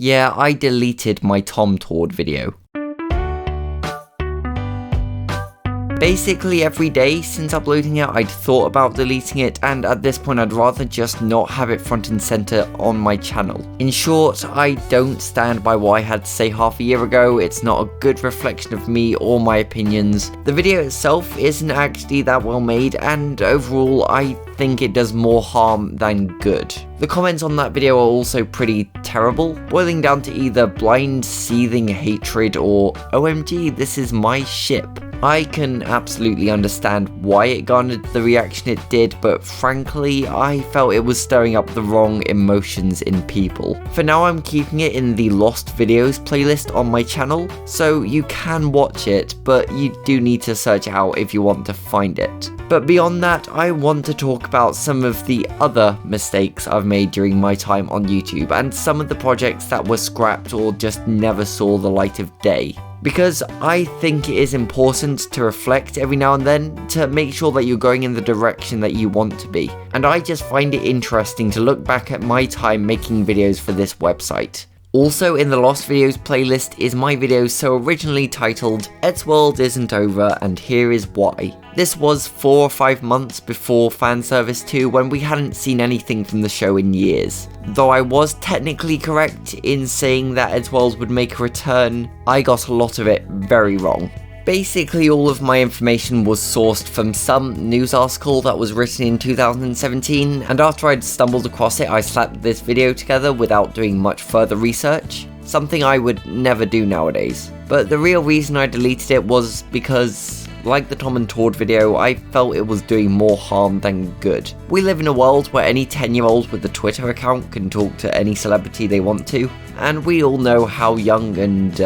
Yeah, I deleted my TomTord video. Basically every day since uploading it, I'd thought about deleting it, and at this point I'd rather just not have it front and center on my channel. In short, I don't stand by what I had to say half a year ago. It's not a good reflection of me or my opinions. The video itself isn't actually that well made, and overall I think it does more harm than good. The comments on that video are also pretty terrible, boiling down to either blind seething hatred or OMG, this is my ship. I can absolutely understand why it garnered the reaction it did, but frankly, I felt it was stirring up the wrong emotions in people. For now, I'm keeping it in the Lost Videos playlist on my channel, so you can watch it, but you do need to search it out if you want to find it. But beyond that, I want to talk about some of the other mistakes I've made during my time on YouTube, and some of the projects that were scrapped or just never saw the light of day. Because I think it is important to reflect every now and then to make sure that you're going in the direction that you want to be. And I just find it interesting to look back at my time making videos for this website. Also in the Lost Videos playlist is my video so originally titled Eddsworld Isn't Over and Here Is Why. This was 4 or 5 months before Fanservice 2 when we hadn't seen anything from the show in years. Though I was technically correct in saying that Eddsworld would make a return, I got a lot of it very wrong. Basically all of my information was sourced from some news article that was written in 2017, and after I'd stumbled across it I slapped this video together without doing much further research, something I would never do nowadays. But the real reason I deleted it was because, like the TomTord video, I felt it was doing more harm than good. We live in a world where any 10-year-old with a Twitter account can talk to any celebrity they want to, and we all know how young and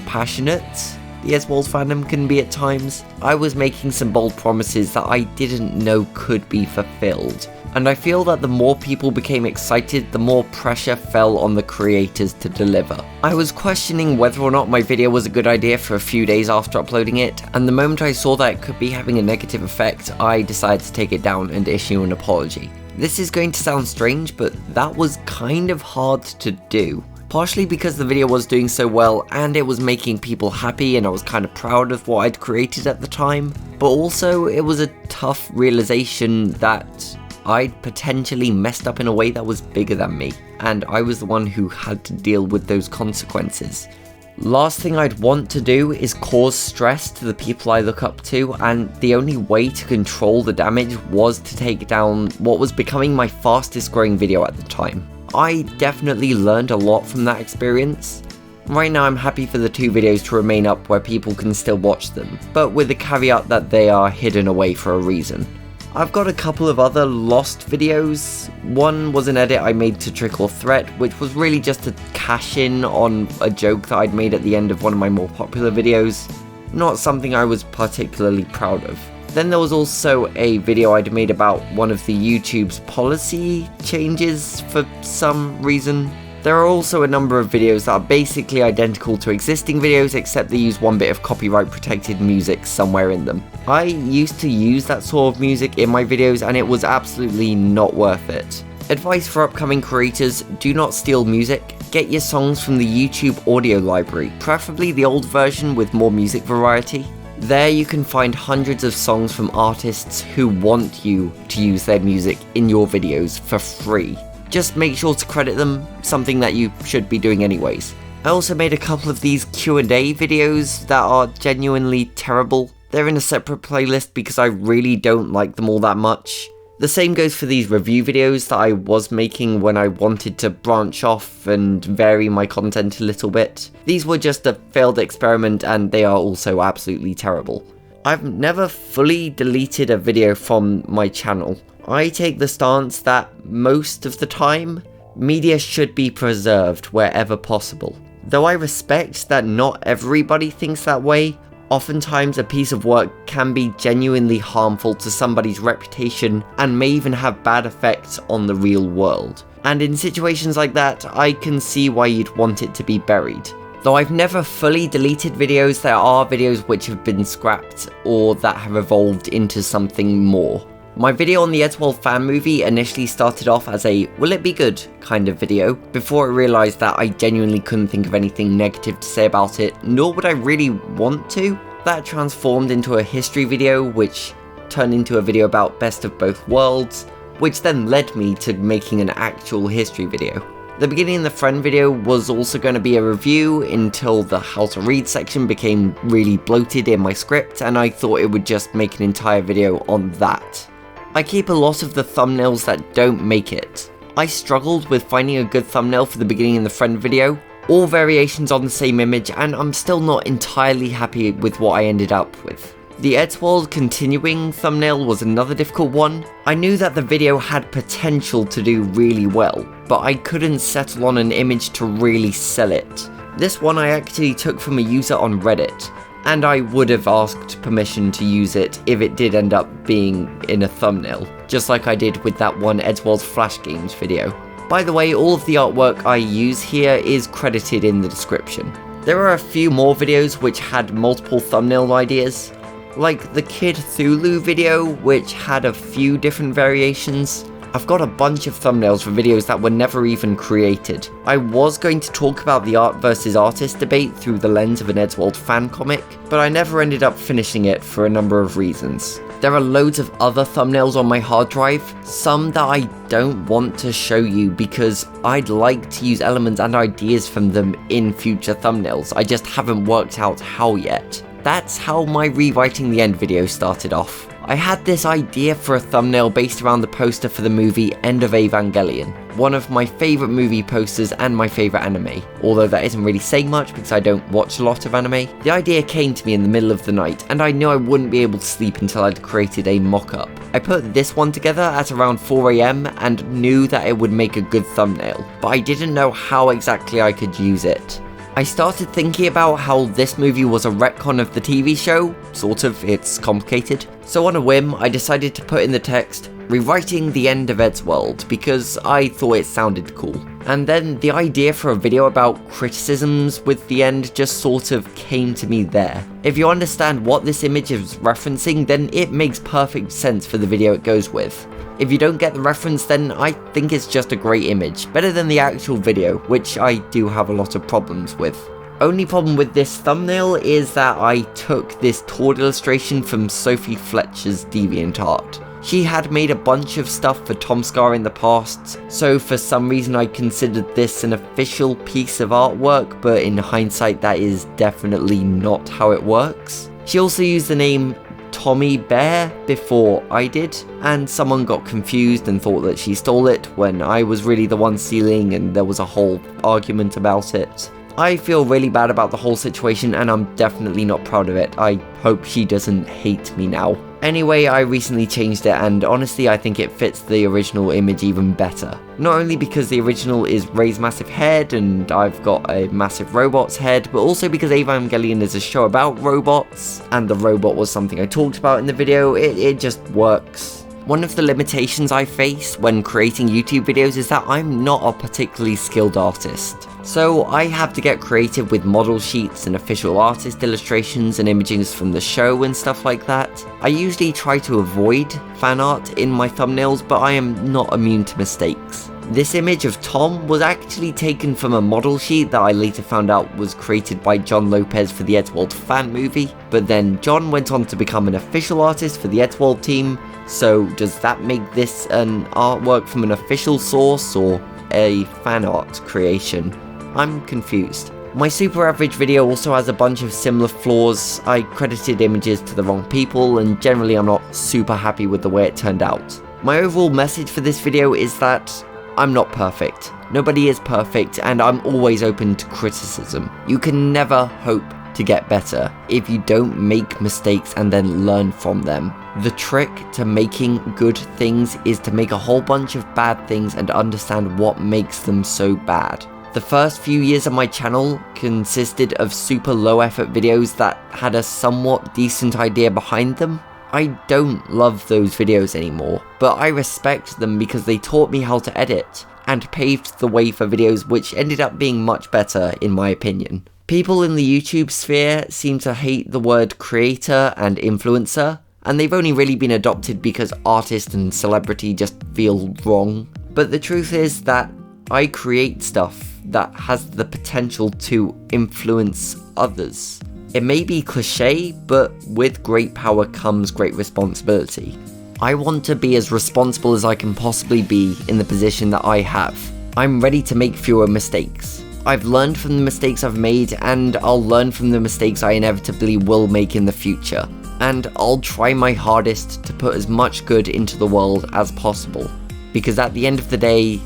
passionate the Eddsworld fandom can be at times. I was making some bold promises that I didn't know could be fulfilled, and I feel that the more people became excited, the more pressure fell on the creators to deliver. I was questioning whether or not my video was a good idea for a few days after uploading it, and the moment I saw that it could be having a negative effect, I decided to take it down and issue an apology. This is going to sound strange, but that was kind of hard to do. Partially because the video was doing so well and it was making people happy and I was kind of proud of what I'd created at the time, but also it was a tough realization that I'd potentially messed up in a way that was bigger than me, and I was the one who had to deal with those consequences. Last thing I'd want to do is cause stress to the people I look up to, and the only way to control the damage was to take down what was becoming my fastest growing video at the time. I definitely learned a lot from that experience. Right now I'm happy for the 2 videos to remain up where people can still watch them, but with the caveat that they are hidden away for a reason. I've got a couple of other lost videos. One was an edit I made to Trick or Threat, which was really just to cash in on a joke that I'd made at the end of one of my more popular videos. Not something I was particularly proud of. Then there was also a video I'd made about one of the YouTube's policy changes for some reason. There are also a number of videos that are basically identical to existing videos except they use one bit of copyright protected music somewhere in them. I used to use that sort of music in my videos and it was absolutely not worth it. Advice for upcoming creators: do not steal music. Get your songs from the YouTube audio library, preferably the old version with more music variety. There you can find hundreds of songs from artists who want you to use their music in your videos for free. Just make sure to credit them, something that you should be doing anyways. I also made a couple of these Q&A videos that are genuinely terrible. They're in a separate playlist because I really don't like them all that much. The same goes for these review videos that I was making when I wanted to branch off and vary my content a little bit. These were just a failed experiment and they are also absolutely terrible. I've never fully deleted a video from my channel. I take the stance that most of the time, media should be preserved wherever possible. Though I respect that not everybody thinks that way, oftentimes a piece of work can be genuinely harmful to somebody's reputation and may even have bad effects on the real world. And in situations like that, I can see why you'd want it to be buried. Though I've never fully deleted videos, there are videos which have been scrapped or that have evolved into something more. My video on the Eddsworld Fan Movie initially started off as a will it be good kind of video, before I realised that I genuinely couldn't think of anything negative to say about it, nor would I really want to. That transformed into a history video, which turned into a video about Best of Both Worlds, which then led me to making an actual history video. The beginning of the friend video was also going to be a review until the how to read section became really bloated in my script, and I thought it would just make an entire video on that. I keep a lot of the thumbnails that don't make it. I struggled with finding a good thumbnail for the beginning of the friend video, all variations on the same image, and I'm still not entirely happy with what I ended up with. The Eddsworld continuing thumbnail was another difficult one. I knew that the video had potential to do really well, but I couldn't settle on an image to really sell it. This one I actually took from a user on Reddit, and I would have asked permission to use it if it did end up being in a thumbnail, just like I did with that one Eddsworld Flash Games video. By the way, all of the artwork I use here is credited in the description. There are a few more videos which had multiple thumbnail ideas, like the Kid Thulu video, which had a few different variations. I've got a bunch of thumbnails for videos that were never even created. I was going to talk about the art versus artist debate through the lens of an Eddsworld fan comic, but I never ended up finishing it for a number of reasons. There are loads of other thumbnails on my hard drive, some that I don't want to show you because I'd like to use elements and ideas from them in future thumbnails. I just haven't worked out how yet. That's how my rewriting the end video started off. I had this idea for a thumbnail based around the poster for the movie End of Evangelion, one of my favourite movie posters and my favourite anime, although that isn't really saying much because I don't watch a lot of anime. The idea came to me in the middle of the night, and I knew I wouldn't be able to sleep until I'd created a mock-up. I put this one together at around 4 AM and knew that it would make a good thumbnail, but I didn't know how exactly I could use it. I started thinking about how this movie was a retcon of the TV show, sort of, it's complicated. So on a whim, I decided to put in the text, rewriting the end of Eddsworld, because I thought it sounded cool. And then the idea for a video about criticisms with the end just sort of came to me there. If you understand what this image is referencing, then it makes perfect sense for the video it goes with. If you don't get the reference, then I think it's just a great image, better than the actual video, which I do have a lot of problems with. Only problem with this thumbnail is that I took this TomTord illustration from Sophie Fletcher's DeviantArt. She had made a bunch of stuff for TomScar in the past, so for some reason I considered this an official piece of artwork, but in hindsight that is definitely not how it works. She also used the name Tommy Bear before I did, and someone got confused and thought that she stole it when I was really the one stealing, and there was a whole argument about it. I feel really bad about the whole situation and I'm definitely not proud of it. I hope she doesn't hate me now. Anyway, I recently changed it and honestly I think it fits the original image even better. Not only because the original is Ray's massive head and I've got a massive robot's head, but also because Evangelion is a show about robots and the robot was something I talked about in the video. It just works. One of the limitations I face when creating YouTube videos is that I'm not a particularly skilled artist. So I have to get creative with model sheets and official artist illustrations and images from the show and stuff like that. I usually try to avoid fan art in my thumbnails, but I am not immune to mistakes. This image of Tom was actually taken from a model sheet that I later found out was created by John Lopez for the Eddsworld Fan Movie, but then John went on to become an official artist for the Eddsworld team. So does that make this an artwork from an official source or a fan art creation? I'm confused. My super average video also has a bunch of similar flaws. I credited images to the wrong people and generally I'm not super happy with the way it turned out. My overall message for this video is that I'm not perfect. Nobody is perfect and I'm always open to criticism. You can never hope to get better if you don't make mistakes and then learn from them. The trick to making good things is to make a whole bunch of bad things and understand what makes them so bad. The first few years of my channel consisted of super low effort videos that had a somewhat decent idea behind them. I don't love those videos anymore, but I respect them because they taught me how to edit and paved the way for videos which ended up being much better in my opinion. People in the YouTube sphere seem to hate the word creator and influencer, and they've only really been adopted because artist and celebrity just feel wrong. But the truth is that I create stuff that has the potential to influence others. It may be cliche, but with great power comes great responsibility. I want to be as responsible as I can possibly be in the position that I have. I'm ready to make fewer mistakes. I've learned from the mistakes I've made, and I'll learn from the mistakes I inevitably will make in the future. And I'll try my hardest to put as much good into the world as possible. Because at the end of the day,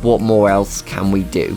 what more else can we do?